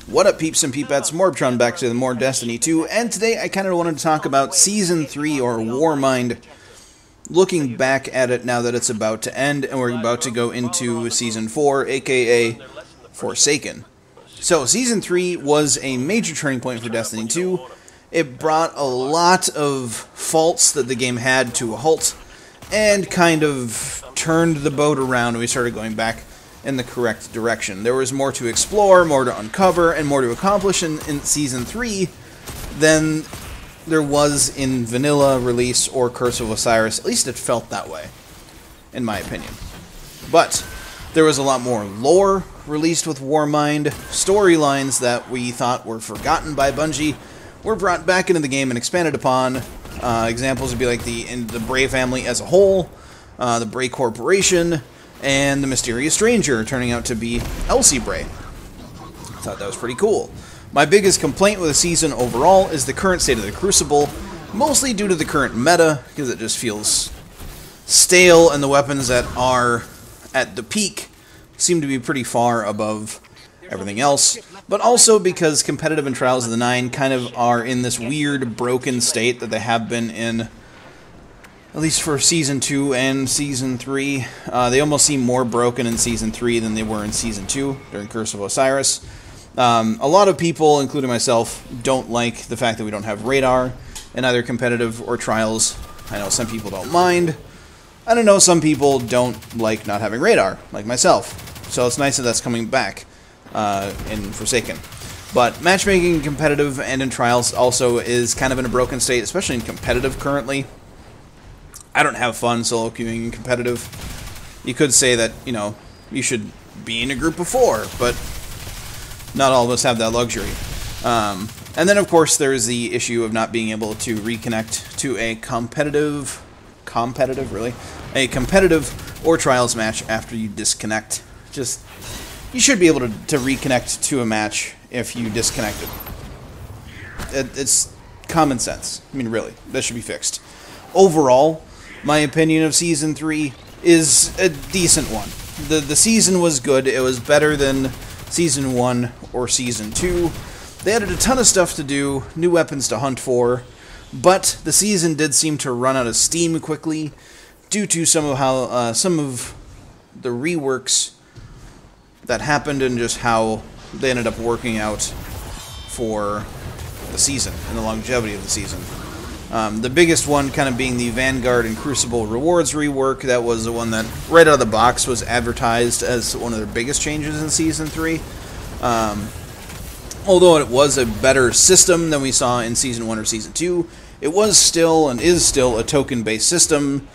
What up, peeps and peepettes? MorbTron back to the more Destiny 2, and today I kind of wanted to talk about Season 3, or Warmind, looking back at it now that it's about to end, and we're about to go into Season 4, aka Forsaken. So, Season 3 was a major turning point for Destiny 2. It brought a lot of faults that the game had to a halt, and kind of turned the boat around, and we started going back in the correct direction. There was more to explore, more to uncover, and more to accomplish in Season 3 than there was in vanilla release or Curse of Osiris. At least it felt that way, in my opinion. But there was a lot more lore released with Warmind. Storylines that we thought were forgotten by Bungie were brought back into the game and expanded upon. Examples would be like the Bray family as a whole, the Bray Corporation, and the mysterious stranger turning out to be Elsie Bray. I thought that was pretty cool. My biggest complaint with the season overall is the current state of the Crucible, mostly due to the current meta, because it just feels stale, and the weapons that are at the peak seem to be pretty far above everything else, but also because competitive and Trials of the Nine kind of are in this weird, broken state that they have been in, at least for Season 2 and Season 3. They almost seem more broken in Season 3 than they were in Season 2 during Curse of Osiris. A lot of people, including myself, don't like the fact that we don't have radar in either competitive or Trials. I know some people don't mind. I don't know, some people don't like not having radar, like myself. So it's nice that that's coming back in Forsaken. But matchmaking in competitive and in Trials also is kind of in a broken state, especially in competitive currently. I don't have fun solo queuing in competitive. You could say that, you know, you should be in a group of 4, but not all of us have that luxury. And then, of course, there's the issue of not being able to reconnect to a competitive or Trials match after you disconnect. You should be able to reconnect to a match if you disconnected. It's common sense. I mean, really, that should be fixed. Overall, my opinion of Season 3 is a decent one. The season was good. It was better than Season 1 or Season 2. They added a ton of stuff to do, new weapons to hunt for, but the season did seem to run out of steam quickly due to some of the reworks that happened and just how they ended up working out for the season and the longevity of the season. The biggest one kind of being the Vanguard and Crucible rewards rework. That was the one that, right out of the box, was advertised as one of their biggest changes in Season 3. Although it was a better system than we saw in Season 1 or Season 2, it was still, and is still, a token-based system,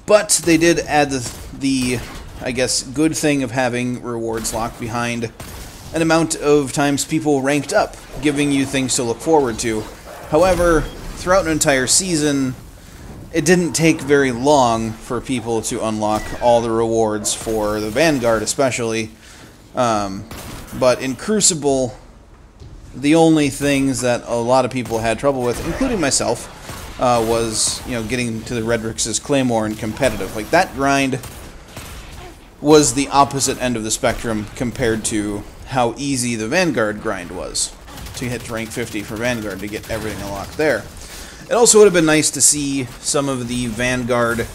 but they did add the I guess, good thing of having rewards locked behind an amount of times people ranked up, giving you things to look forward to. However, throughout an entire season, it didn't take very long for people to unlock all the rewards for the Vanguard especially. But in Crucible, the only things that a lot of people had trouble with, including myself, was, you know, getting to the Redrix's Claymore in competitive. Like, that grind was the opposite end of the spectrum compared to how easy the Vanguard grind was to hit rank 50 for Vanguard to get everything unlocked there. It also would have been nice to see some of the Vanguard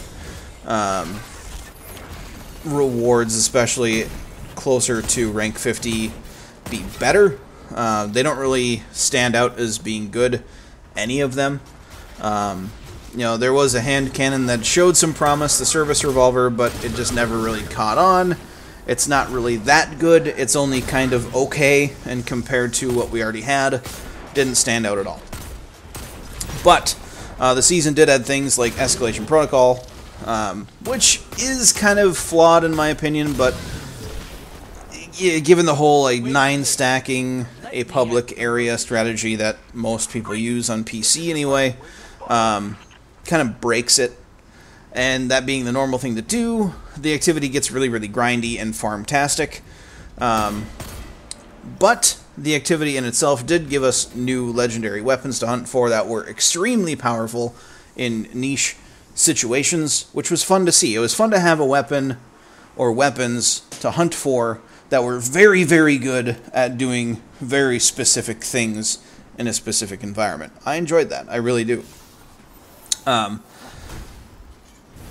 rewards, especially closer to rank 50, be better. They don't really stand out as being good, any of them. You know, there was a hand cannon that showed some promise, the service revolver, but it just never really caught on. It's not really that good. It's only kind of okay, and compared to what we already had, didn't stand out at all. But the season did add things like Escalation Protocol, which is kind of flawed in my opinion, but given the whole 9 stacking a public area strategy that most people use on PC anyway, kind of breaks it, and that being the normal thing to do, the activity gets really, really grindy and farm-tastic. But the activity in itself did give us new legendary weapons to hunt for that were extremely powerful in niche situations, which was fun to see. It was fun to have a weapon or weapons to hunt for that were very, very good at doing very specific things in a specific environment. I enjoyed that. I really do.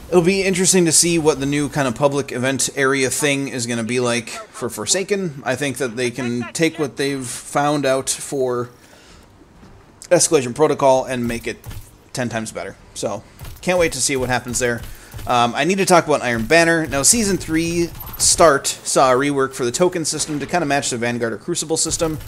It'll be interesting to see what the new kind of public event area thing is going to be like for Forsaken. I think that they can take what they've found out for Escalation Protocol and make it 10 times better. So, can't wait to see what happens there. I need to talk about Iron Banner. Now, Season 3 start saw a rework for the token system to kind of match the Vanguard or Crucible system.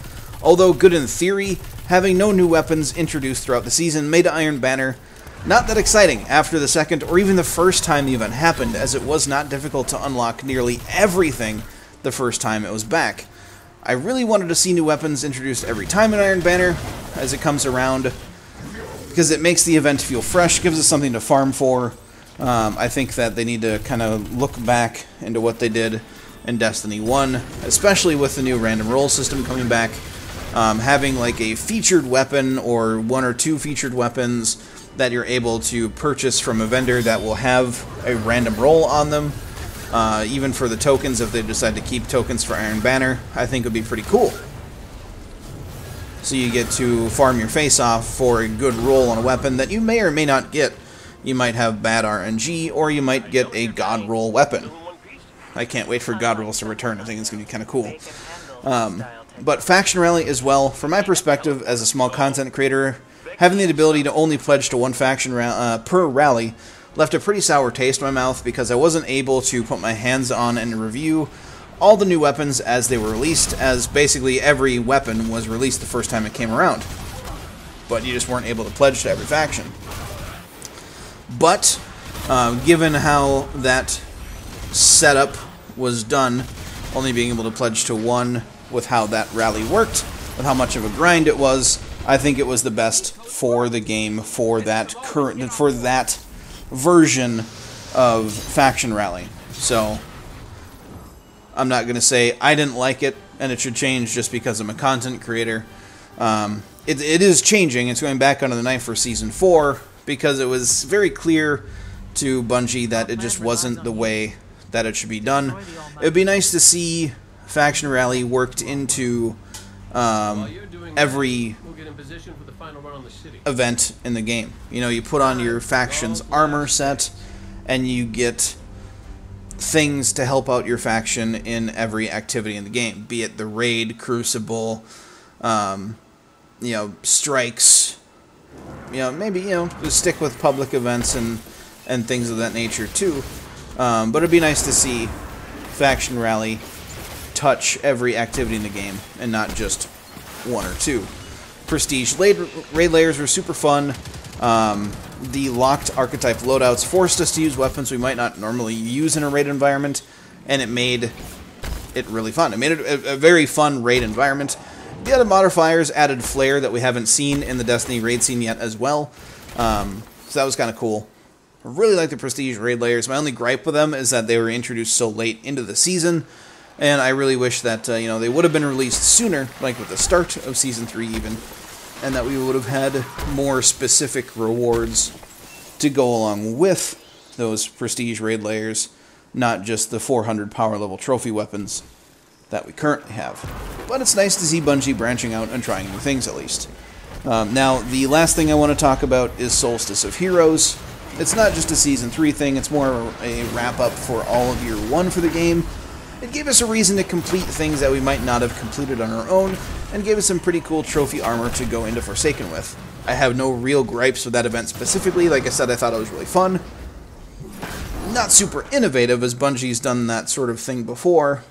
Although good in theory, having no new weapons introduced throughout the season made Iron Banner not that exciting after the second or even the first time the event happened, as it was not difficult to unlock nearly everything the first time it was back. I really wanted to see new weapons introduced every time in Iron Banner as it comes around, because it makes the event feel fresh, gives us something to farm for. I think that they need to kind of look back into what they did in Destiny 1, especially with the new random roll system coming back. Having like a featured weapon or one or two featured weapons that you're able to purchase from a vendor that will have a random roll on them. Even for the tokens, if they decide to keep tokens for Iron Banner, I think would be pretty cool. So you get to farm your face off for a good roll on a weapon that you may or may not get. You might have bad RNG, or you might get a God roll weapon. I can't wait for God rolls to return. I think it's going to be kind of cool. But Faction Rally as well, from my perspective as a small content creator, having the ability to only pledge to one faction per rally left a pretty sour taste in my mouth, because I wasn't able to put my hands on and review all the new weapons as they were released, as basically every weapon was released the first time it came around. But you just weren't able to pledge to every faction. But, given how that setup was done, only being able to pledge to one with how that rally worked, with how much of a grind it was, I think it was the best for the game, for that version of Faction Rally. So, I'm not going to say I didn't like it and it should change just because I'm a content creator. It is changing. It's going back under the knife for Season 4, because it was very clear to Bungie that it just wasn't the way that it should be done. It would be nice to see Faction Rally worked into every event in the game. You know, you put on your faction's armor set, and you get things to help out your faction in every activity in the game, be it the raid, Crucible, you know, strikes. You know, maybe, you know, just stick with public events and things of that nature too. But it'd be nice to see Faction Rally touch every activity in the game and not just one or two. Prestige raid layers were super fun. The locked archetype loadouts forced us to use weapons we might not normally use in a raid environment, and it made it really fun. It made it a very fun raid environment. The other modifiers added flair that we haven't seen in the Destiny raid scene yet as well. So that was kind of cool. I really like the Prestige raid layers. My only gripe with them is that they were introduced so late into the season, and I really wish that you know, they would have been released sooner, like with the start of Season 3 even, and that we would have had more specific rewards to go along with those Prestige raid layers, not just the 400 power level trophy weapons that we currently have. But it's nice to see Bungie branching out and trying new things, at least. Now, the last thing I want to talk about is Solstice of Heroes. It's not just a Season 3 thing, it's more a wrap-up for all of Year 1 for the game. It gave us a reason to complete things that we might not have completed on our own, and gave us some pretty cool trophy armor to go into Forsaken with. I have no real gripes with that event specifically. Like I said, I thought it was really fun. Not super innovative, as Bungie's done that sort of thing before,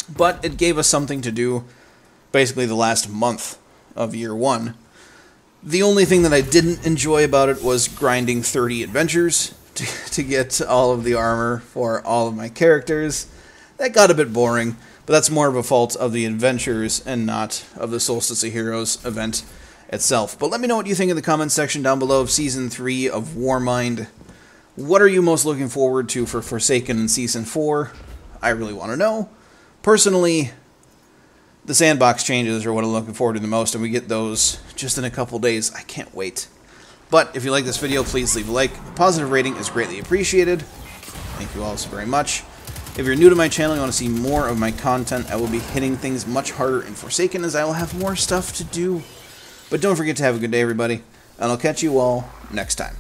but it gave us something to do basically the last month of Year 1. The only thing that I didn't enjoy about it was grinding 30 adventures to get all of the armor for all of my characters. That got a bit boring, but that's more of a fault of the adventures and not of the Solstice of Heroes event itself. But let me know what you think in the comments section down below of Season 3 of Warmind. What are you most looking forward to for Forsaken in Season 4? I really want to know. Personally, the sandbox changes are what I'm looking forward to the most, and we get those just in a couple days. I can't wait. But if you like this video, please leave a like. A positive rating is greatly appreciated. Thank you all so very much. If you're new to my channel and want to see more of my content, I will be hitting things much harder in Forsaken as I will have more stuff to do. But don't forget to have a good day, everybody, and I'll catch you all next time.